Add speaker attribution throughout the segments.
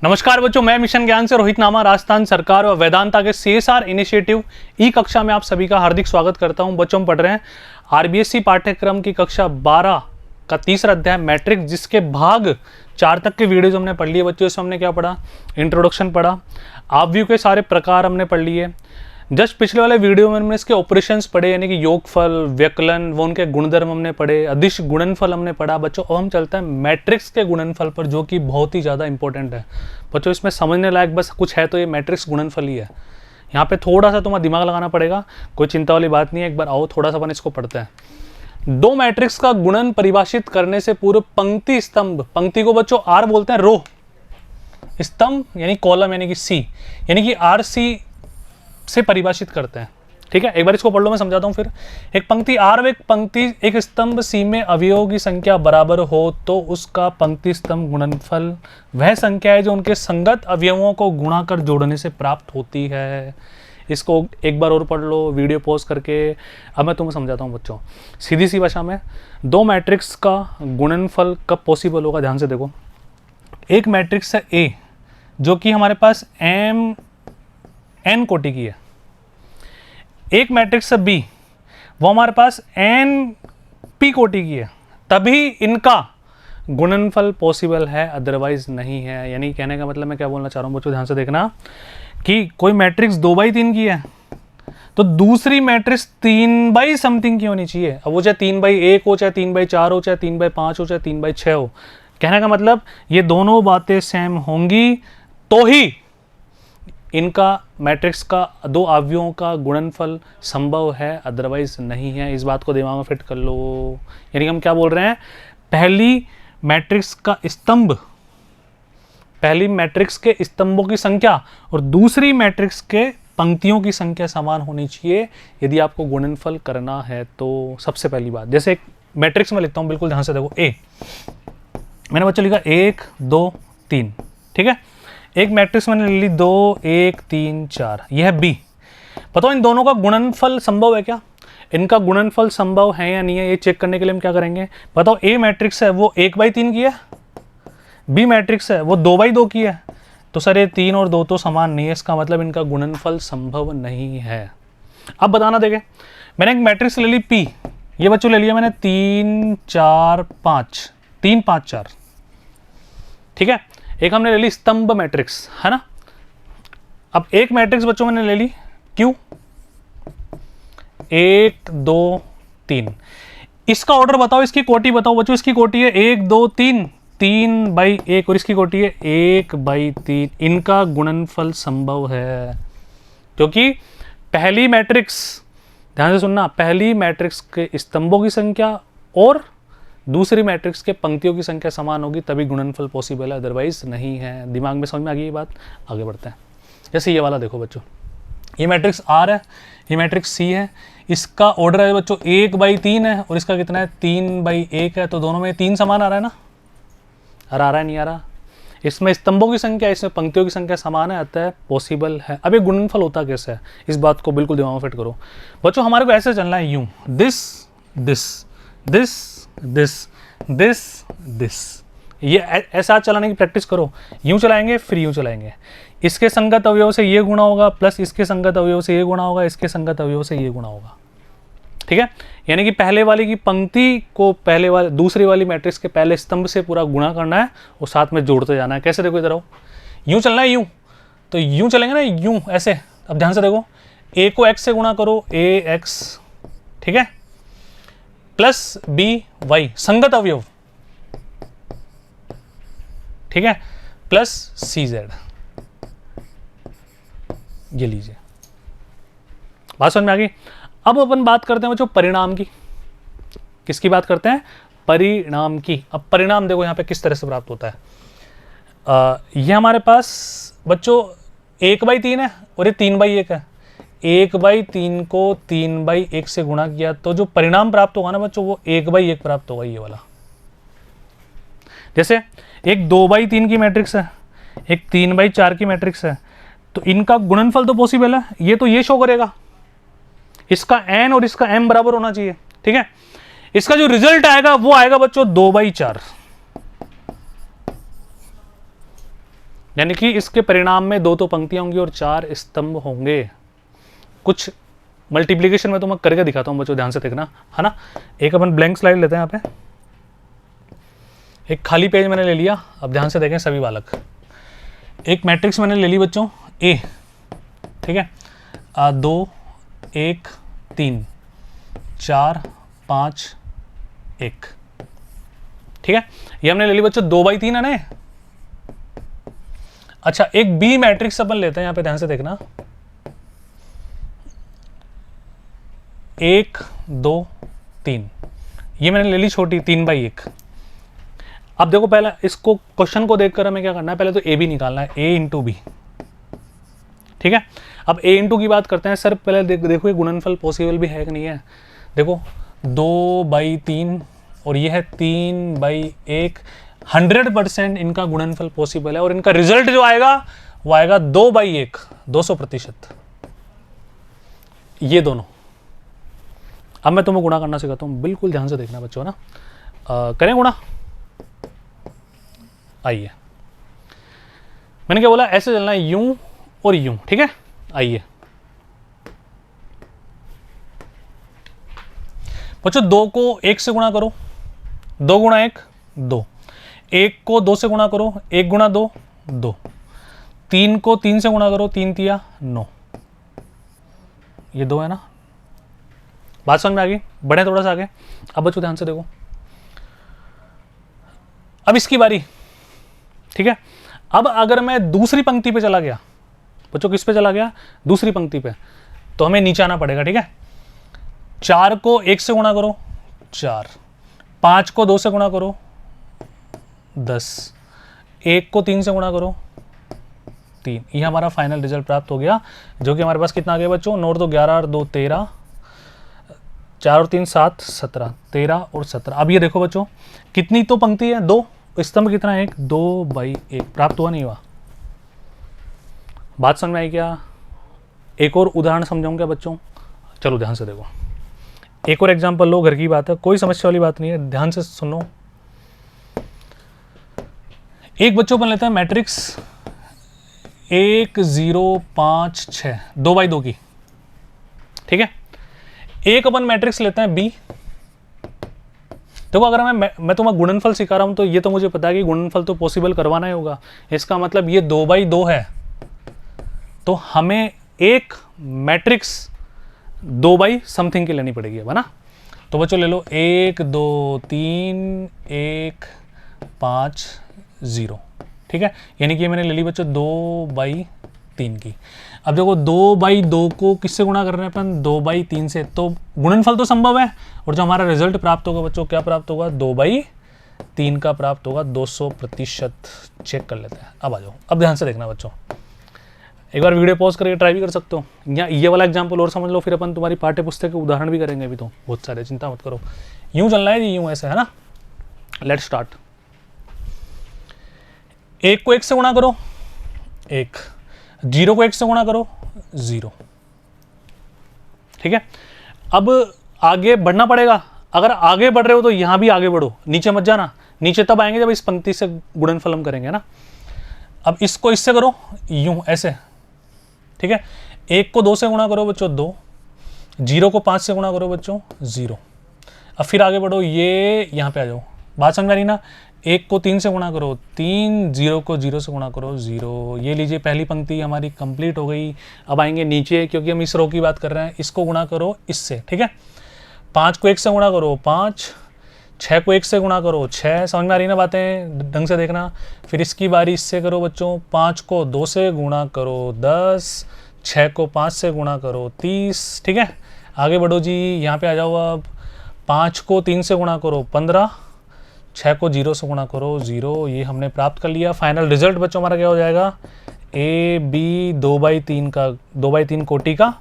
Speaker 1: नमस्कार बच्चों, मैं मिशन ज्ञान से रोहित नामा राजस्थान सरकार और वेदांता के CSR इनिशिएटिव ई कक्षा में आप सभी का हार्दिक स्वागत करता हूं। बच्चों हम पढ़ रहे हैं RBSc पाठ्यक्रम की कक्षा 12 का तीसरा अध्याय मैट्रिक्स, जिसके भाग 4 तक के वीडियोज हमने पढ़ लिए। बच्चों इसमें हमने क्या पढ़ा? इंट्रोडक्शन पढ़ा, आपव्यू के सारे प्रकार हमने पढ़ लिए। जस्ट पिछले वाले वीडियो में हमने इसके ऑपरेशंस पढ़े, यानी कि योगफल, व्यकलन, वो उनके गुणधर्म हमने पढ़े, अदिश गुणनफल हमने पढ़ा। बच्चों अब हम चलते हैं मैट्रिक्स के गुणनफल पर, जो कि बहुत ही ज़्यादा इंपॉर्टेंट है। बच्चों इसमें समझने लायक बस कुछ है तो ये मैट्रिक्स गुणनफल ही है। यहाँ पे थोड़ा सा तुम्हारा दिमाग लगाना पड़ेगा, कोई चिंता वाली बात नहीं है। एक बार आओ थोड़ा सा अपन इसको पढ़ते हैं। दो मैट्रिक्स का गुणन परिभाषित करने से पूर्व पंक्ति स्तंभ, पंक्ति को बच्चों आर बोलते हैं, रो, स्तंभ यानी कॉलम यानी कि सी, यानी कि RC से परिभाषित करते हैं। ठीक है, एक बार इसको पढ़ लो, मैं समझाता हूं। फिर एक पंक्ति आर व एक स्तंभ सी में अवयवों की संख्या बराबर हो तो उसका पंक्ति स्तंभ गुणनफल वह संख्या है जो उनके संगत अवयवों को गुणा कर जोड़ने से प्राप्त होती है। इसको एक बार और पढ़ लो वीडियो पॉज करके। अब मैं तुम्हें समझाता हूं बच्चों सीधी सी भाषा में। दो मैट्रिक्स का गुणनफल कब पॉसिबल होगा, ध्यान से देखो। एक मैट्रिक्स है ए, जो कि हमारे पास n कोटि की है। एक मैट्रिक्स है बी, वो हमारे पास NP कोटि की है। तभी इनका गुणनफल पॉसिबल है, अदरवाइज नहीं है। यानी कहने का मतलब मैं क्या बोलना चाह रहा हूं बच्चों, ध्यान से देखना कि कोई मैट्रिक्स 2/3 की है तो दूसरी मैट्रिक्स 3/, समथिंग की होनी चाहिए। अब वो चाहे 3/1 हो, चाहे 3/4 हो, चाहे 3/5 हो, चाहे 3/6 हो। कहने का मतलब ये दोनों बातें सेम होंगी तो ही इनका मैट्रिक्स का दो अवयवों का गुणनफल संभव है, अदरवाइज नहीं है। इस बात को दिमाग में फिट कर लो। यानी हम क्या बोल रहे हैं, पहली मैट्रिक्स का स्तंभ, पहली मैट्रिक्स के स्तंभों की संख्या और दूसरी मैट्रिक्स के पंक्तियों की संख्या समान होनी चाहिए यदि आपको गुणनफल करना है तो। सबसे पहली बात, जैसे एक मैट्रिक्स में लिखता हूं, बिल्कुल ध्यान से देखो। ए मैंने बच्चों लिखा 1 2 3, ठीक है। एक मैट्रिक्स मैंने ले ली 2 1 3 4, यह है बी। बताओ इन दोनों का गुणनफल संभव है क्या? इनका गुणनफल संभव है या नहीं है, ये चेक करने के लिए हम क्या करेंगे। बताओ ए मैट्रिक्स है वो 1/3 की है, बी मैट्रिक्स है वो 2/2 की है। तो सर ये 3 और 2 तो समान नहीं है, इसका मतलब इनका गुणनफल संभव नहीं है। अब बताना देखे, मैंने एक मैट्रिक्स ले ली पी, ये बच्चों ले लिया मैंने 3 4 5, 3 5 4, ठीक है। एक हमने ले ली स्तंभ मैट्रिक्स, है ना। अब एक मैट्रिक्स बच्चों मैंने ले ली क्यू 1 2 3, इसका ऑर्डर बताओ, इसकी कोटि बताओ बच्चों। इसकी कोटि है 1 2 3, 3/1, और इसकी कोटि है 1/3। इनका गुणनफल संभव है क्योंकि पहली मैट्रिक्स, ध्यान से सुनना, पहली मैट्रिक्स के स्तंभों की संख्या और दूसरी मैट्रिक्स के पंक्तियों की संख्या समान होगी, तभी गुणनफल पॉसिबल है, अदरवाइज नहीं है। दिमाग में समझ में आ गई ये बात? आगे बढ़ते हैं। जैसे ये वाला देखो बच्चों, ये मैट्रिक्स R है, ये मैट्रिक्स C है। इसका ऑर्डर है बच्चों 1/3 है और इसका कितना है 3/1 है। तो दोनों में 3 समान आ रहा है ना, आ रहा है नहीं आ रहा? इसमें स्तंभों की संख्या, इसमें पंक्तियों की संख्या समान है, अतः पॉसिबल है। अब ये गुणनफल होता कैसे है, इस बात को बिल्कुल दिमाग में फिट करो बच्चों। हमारे को ऐसे चलना है, यूं, this this this this this this, ये ऐसा चलाने की प्रैक्टिस करो। यूं चलाएंगे फिर यूं चलाएंगे, इसके संगत अवयव से ये गुणा होगा प्लस इसके संगत अवयव से ये गुणा होगा, इसके संगत अवयव से ये गुणा होगा, ठीक है। यानी कि पहले वाली की पंक्ति को पहले वाले दूसरी वाली मैट्रिक्स के पहले स्तंभ से पूरा गुणा करना है और साथ में जोड़ते जाना है। कैसे देखो, इधर आओ, यूं चलना है, यूं तो यूं चलेंगे ना, यूं ऐसे। अब ध्यान से देखो, ए को x से गुणा करो, AX, ठीक है, प्लस BY संगत अवयव, ठीक है, प्लस CZ। ये लीजिए, बात समझ में आ गई। अब अपन बात करते हैं बच्चों परिणाम की। किसकी बात करते हैं? परिणाम की। अब परिणाम देखो यहाँ पे किस तरह से प्राप्त होता है। ये हमारे पास बच्चों 1/3 है और ये 3/1 है। 1/3 को 3/1 से गुणा किया तो जो परिणाम प्राप्त होगा ना बच्चों, वो 1/1 प्राप्त होगा, ये वाला। जैसे एक 2/3 की मैट्रिक्स है, एक 3/4 की मैट्रिक्स है, तो इनका गुणनफल तो पॉसिबल है। ये तो ये शो करेगा, इसका n और इसका m बराबर होना चाहिए, ठीक है। इसका जो रिजल्ट आएगा वो आएगा बच्चों 2/4, यानी कि इसके परिणाम में 2 तो पंक्तियां होंगी और 4 स्तंभ होंगे। कुछ मल्टीप्लिकेशन में तो मैं करके दिखाता हूँ बच्चों, ध्यान से देखना, है ना। एक अपन ब्लैंक स्लाइड लेते हैं यहाँ पे, एक खाली पेज मैंने ले लिया। अब ध्यान से देखें सभी बालक, एक मैट्रिक्स मैंने ले ली बच्चों ए, ठीक है, 2 1 3 4 5 1, ठीक है, ये हमने ले ली बच्चों 2/3 है ना। अच्छा, एक बी मैट्रिक्स अपन लेते हैं, यहां पे ध्यान से देखना, 1 2 3, ये मैंने ले ली छोटी 3/1। अब देखो पहले इसको क्वेश्चन को देखकर हमें क्या करना है, पहले तो ए बी निकालना है, ए इंटू बी, ठीक है। अब ए इंटू की बात करते हैं सर, पहले देखो ये गुणनफल पॉसिबल भी है कि नहीं है। देखो 2/3 और ये है 3/1, 100% इनका गुणनफल पॉसिबल है और इनका रिजल्ट जो आएगा वो आएगा 2/1, 200%, ये दोनों। अब मैं तुम्हें गुणा करना सिखाता हूं, बिल्कुल ध्यान से देखना बच्चों ना। करें गुणा, आइए, मैंने क्या बोला, ऐसे चलना है यूं और यूं, ठीक है। आइए बच्चों, 2 को 1 से गुणा करो, 2 गुणा 1 2, 1 को 2 से गुणा करो, 1 गुणा 2 2, 3 को 3 से गुणा करो, 3 तिया 9, ये 2 है ना। बात समझ में आ गई, बढ़े थोड़ा सा आगे। अब बच्चों ध्यान से देखो, अब इसकी बारी, ठीक है। अब अगर मैं दूसरी पंक्ति पे चला गया बच्चों, किस पे चला गया, दूसरी पंक्ति पे, तो हमें नीचे आना पड़ेगा, ठीक है। 4 को 1 से गुणा करो 4, 5 को 2 से गुणा करो 10, 1 को 3 से गुणा करो 3, ये हमारा फाइनल रिजल्ट प्राप्त हो गया, जो कि हमारे पास कितना आ गया बच्चों, 9 और 2 11 और 2 13, 4 और 3 7 17, 13 और 17। अब ये देखो बच्चों, कितनी तो पंक्ति है, 2, स्तंभ कितना है, 1, 2/1 प्राप्त हुआ नहीं हुआ। बात समझ में आई क्या। एक और उदाहरण समझाऊं क्या बच्चों, चलो ध्यान से देखो, एक और एग्जांपल लो, घर की बात है, कोई समस्या वाली बात नहीं है, ध्यान से सुनो। एक बच्चों बन लेता है मैट्रिक्स 1 0 5 6, 2/2 की, ठीक है। एक अपन मैट्रिक्स लेते हैं बी। देखो, अगर मैं तुम्हें गुणनफल सिखा रहा हूं तो ये तो मुझे पता है कि गुणनफल तो पॉसिबल करवाना ही होगा। इसका मतलब ये 2/2 है, तो हमें एक मैट्रिक्स 2/समथिंग की लेनी पड़ेगी, है ना। तो बच्चों ले लो 1 2 3 1 5 0, ठीक है। यानी कि मैंने ले ली बच्चों 2/3 की। अब देखो 2/2 को किससे गुणा कर रहे हैं अपन, 2/3 से, तो गुणनफल तो संभव है, और जो हमारा रिजल्ट प्राप्त होगा बच्चों, क्या प्राप्त होगा, 2/3 का प्राप्त होगा, 200%। चेक कर लेते हैं। अब आ जाओ, अब ध्यान से देखना बच्चों, एक बार वीडियो पॉज करके ट्राई भी कर सकते हो, या ये वाला एग्जाम्पल और समझ लो, फिर अपन तुम्हारी पाठ्य पुस्तक के उदाहरण भी करेंगे अभी, तो बहुत सारे, चिंता मत करो, यूं चलना है, यूं ऐसे, है ना। Let start. 1 को 1 से गुणा करो 1, 0 को 1 से गुणा करो 0, ठीक है। अब आगे बढ़ना पड़ेगा, अगर आगे बढ़ रहे हो तो यहां भी आगे बढ़ो, नीचे मत जाना, नीचे तब आएंगे जब इस पंक्ति से गुणनफल हम करेंगे ना। अब इसको इससे करो यूं ऐसे, ठीक है। 1 को 2 से गुणा करो बच्चों 2, 0 को 5 से गुणा करो बच्चों 0। अब फिर आगे बढ़ो, ये यहाँ पे आ जाओ, बात समझ आ रही ना। 1 को 3 से गुणा करो 3, 0 को 0 से गुणा करो 0। ये लीजिए, पहली पंक्ति हमारी कंप्लीट हो गई। अब आएंगे नीचे, क्योंकि हम इस रो की बात कर रहे हैं, इसको गुणा करो इससे, ठीक है। 5 को 1 से गुणा करो 5, 6 को 1 से गुणा करो 6, समझ में आ रही ना बातें, ढंग से देखना। फिर इसकी बारी इससे करो बच्चों, 5 को 2 से गुणा करो 10, 6 को 5 से गुणा करो 30, ठीक है। आगे बढ़ो जी, यहाँ पे आ जाओ। अब 5 को 3 से गुणा करो 15, 6 को 0 से गुणा करो 0। ये हमने प्राप्त कर लिया। फाइनल रिजल्ट बच्चों हमारा क्या हो जाएगा, ए बी 2/3 का, 2/3 कोटि का,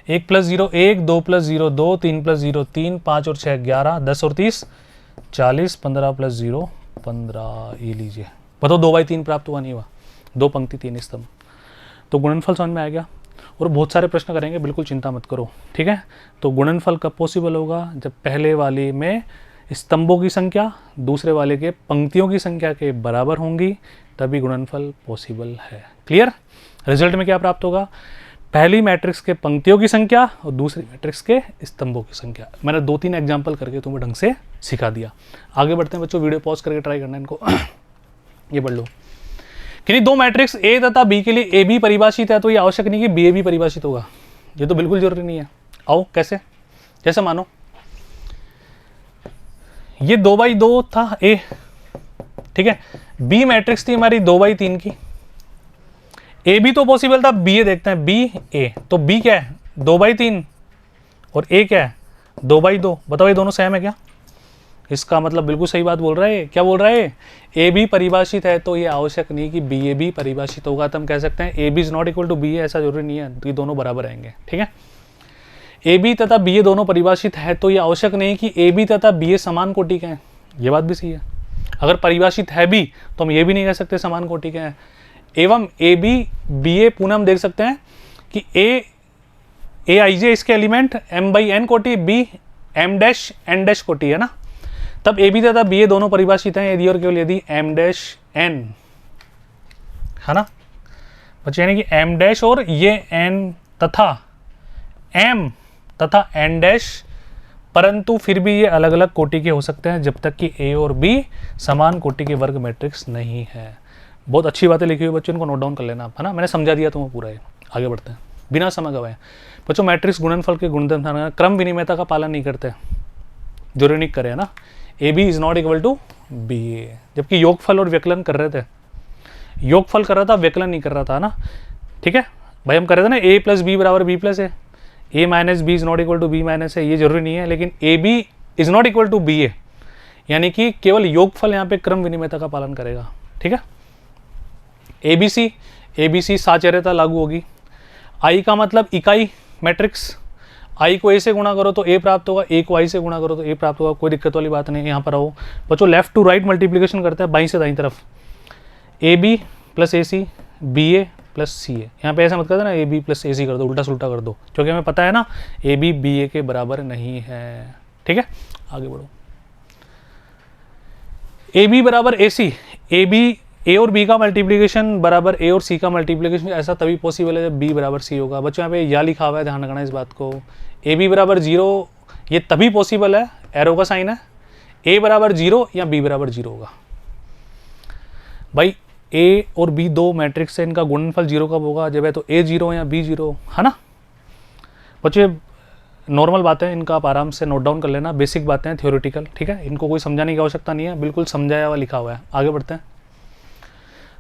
Speaker 1: 1 + 0 1, 2 + 0 2, 3 + 0 3, 5 और 6 11, 10 और 30 40, 15 + 0 15। ये लीजिए, बताओ 2/3 प्राप्त हुआ नहीं हुआ, 2 पंक्ति 3 स्तंभ। तो गुणनफल समझ में आ गया, और बहुत सारे प्रश्न करेंगे, बिल्कुल चिंता मत करो, ठीक है। तो गुणनफल कब पॉसिबल होगा, जब पहले वाले में स्तंभों की संख्या दूसरे वाले के पंक्तियों की संख्या के बराबर होंगी, तभी गुणनफल पॉसिबल है। क्लियर? रिजल्ट में क्या प्राप्त होगा? पहली मैट्रिक्स के पंक्तियों की संख्या और दूसरी मैट्रिक्स के स्तंभों की संख्या। मैंने 2-3 एग्जाम्पल करके तुम्हें ढंग से सिखा दिया। आगे बढ़ते हैं बच्चों, वीडियो पॉज करके ट्राई करना इनको। ये पढ़ लो कि दो मैट्रिक्स ए तथा बी के लिए ए बी परिभाषित है, तो ये आवश्यक नहीं कि बी ए भी परिभाषित होगा। ये तो बिल्कुल जरूरी नहीं है। आओ कैसे? जैसे मानो ये 2x2 था ए, ठीक है, बी मैट्रिक्स थी हमारी 2x3 की। ए बी तो पॉसिबल था, बी ए देखते हैं, बी ए, तो बी क्या है? 2x3 और ए क्या है? 2x2। बताओ ये दोनों सेम है क्या? इसका मतलब बिल्कुल सही बात बोल रहा है। क्या बोल रहा है? ए बी परिभाषित है, तो ये आवश्यक नहीं कि बी ए भी परिभाषित होगा। तो हम कह सकते हैं A B is not equal to B A, ऐसा जरूरी नहीं है, तो ये दोनों बराबर आएंगे। ठीक है, ए बी तथा बी ए दोनों परिभाषित है, तो ये आवश्यक नहीं कि ए बी तथा बी ए समान कोटि के हैं। ये बात भी सही है। अगर परिभाषित है भी तो हम ये भी नहीं कह सकते समान कोटि के हैं। एवं ए बी बी ए पुनः हम देख सकते हैं कि ए आई जे इसके एलिमेंट m बाई एन कोटि, b m dash n dash कोटि है ना, तब ए बी तथा बी ए दोनों परिभाषित हैं यदि और केवल यदि m डैश n है ना बच्चे, यानी कि m डैश और ये n तथा m तथा n डैश, परंतु फिर भी ये अलग अलग कोटि के हो सकते हैं जब तक कि a और b समान कोटि के वर्ग मैट्रिक्स नहीं है। बहुत अच्छी बातें लिखी हुई बच्चों, इनको नोट डाउन कर लेना आप, है ना। मैंने समझा दिया तुम्हें पूरा ये। आगे बढ़ते हैं बिना समय गवाए। बच्चों मैट्रिक्स गुणनफल के गुणधर्म क्रम विनिमयता का पालन नहीं करते, जरूरी नहीं करे, है ना। A B is not equal to B A, जबकि योगफल और व्यकलन कर रहे थे। योगफल कर रहा था, व्यकलन नहीं कर रहा था ना। ठीक है भाई, हम कर रहे थे ना ए प्लस बी बराबर B plus A minus B is not equal to B minus A, ये जरूरी नहीं है। लेकिन A B is not equal to B A, यानी कि केवल योगफल यहाँ पे क्रम विनिमयता का पालन करेगा। ठीक है, ए बी सी साचर्यता लागू होगी। आई का मतलब इकाई मैट्रिक्स, आई को ए से गुणा करो तो ए प्राप्त होगा, ए को आई से गुणा करो तो ए प्राप्त होगा, कोई दिक्कत वाली बात नहीं है। यहाँ पर आओ बच्चों, लेफ्ट टू राइट मल्टीप्लिकेशन करते हैं, बाईं से दाईं तरफ। A B plus A C, B A plus C A. यहाँ पे ऐसा मत करते ना ए बी प्लस ए सी कर दो, उल्टा सुल्टा कर दो, क्योंकि हमें पता है ना ए बी बी ए के बराबर नहीं है। ठीक है, आगे बढ़ो। ए बी बराबर ए सी, ए बी ए और बी का मल्टीप्लिकेशन बराबर ए और सी का मल्टीप्लिकेशन, ऐसा तभी पॉसिबल है जब बी बराबर सी होगा। बच्चों यहाँ पे या लिखा हुआ है, ध्यान रखना इस बात को। ए बी बराबर 0 ये तभी पॉसिबल है, एरो का साइन है, ए बराबर 0 या बी बराबर 0 होगा। भाई ए और बी दो मैट्रिक्स है, इनका गुणनफल 0 कब होगा? जब है तो ए 0 या बी 0, है ना। बच्चों नॉर्मल बातें, इनका आप आराम से नोट डाउन कर लेना, बेसिक बातें हैं, थ्योरेटिकल। ठीक है, इनको कोई समझाने की आवश्यकता नहीं है, बिल्कुल समझाया हुआ लिखा हुआ है। आगे बढ़ते हैं।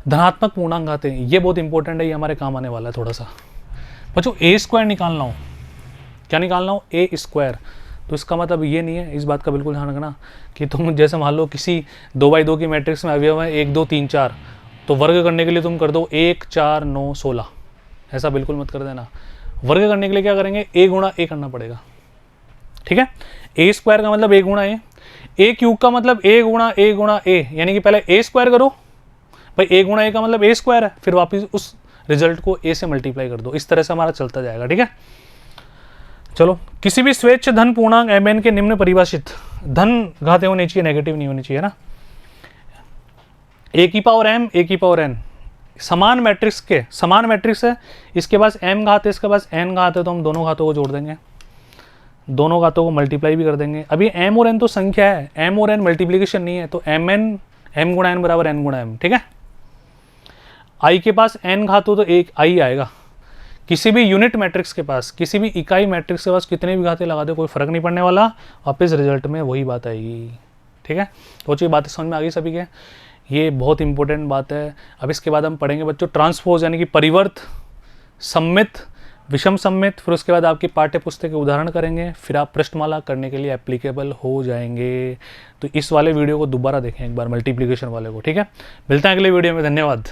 Speaker 1: धनात्मक पूर्णांक घाते, ये बहुत इंपॉर्टेंट है, ये हमारे काम आने वाला है थोड़ा सा। बच्चों ए स्क्वायर निकालना हो, क्या निकालना हो? ए स्क्वायर। तो इसका मतलब ये नहीं है, इस बात का बिल्कुल ध्यान रखना कि तुम जैसे मान लो किसी 2x2 की मैट्रिक्स में अवयव है 1 2 3 4, तो वर्ग करने के लिए तुम कर दो 1 4 9 16, ऐसा बिल्कुल मत कर देना। वर्ग करने के लिए क्या करेंगे? ए गुणा ए करना पड़ेगा। ठीक है, ए स्क्वायर का मतलब ए गुणा ए क्यूब का मतलब ए गुणा ए, यानी कि पहले ए स्क्वायर करो भाई, ए गुणा ए का मतलब ए स्क्वायर है, फिर वापस उस रिजल्ट को ए से मल्टीप्लाई कर दो। इस तरह से हमारा चलता जाएगा। ठीक है, चलो। किसी भी स्वेच्छ धन पूर्णांक एम एन के निम्न परिभाषित, धन घाते होने चाहिए, नेगेटिव नहीं होनी चाहिए ना। ए की पावर एम, ए की पावर एन, समान मैट्रिक्स के, समान मैट्रिक्स है, इसके पास एम घात है, इसके पास एन घात है, तो हम दोनों घातों को जोड़ देंगे, दोनों घातों को मल्टीप्लाई भी कर देंगे। अभी एम और एन तो संख्या है, एम और एन मल्टीप्लीकेशन नहीं है, तो एम एन, एम गुणा एन बराबर एन गुणा एम। ठीक है, आई के पास एन घात हो तो एक आई आएगा। किसी भी यूनिट मैट्रिक्स के पास, किसी भी इकाई मैट्रिक्स के पास कितने भी घाते लगा दे, कोई फर्क नहीं पड़ने वाला, वापस रिजल्ट में वही बात आएगी। ठीक है, तो ये बातें समझ में आ गई सभी के, ये बहुत इंपॉर्टेंट बात है। अब इसके बाद हम पढ़ेंगे बच्चों ट्रांसपोज, यानी कि परिवर्त, सम्मित, विषम सम्मित, फिर उसके बाद आपकी पाठ्य पुस्तक के उदाहरण करेंगे, फिर आप प्रश्नमाला करने के लिए एप्लीकेबल हो जाएंगे। तो इस वाले वीडियो को दोबारा देखें एक बार, मल्टीप्लिकेशन वाले को। ठीक है, मिलते हैं अगले वीडियो में, धन्यवाद।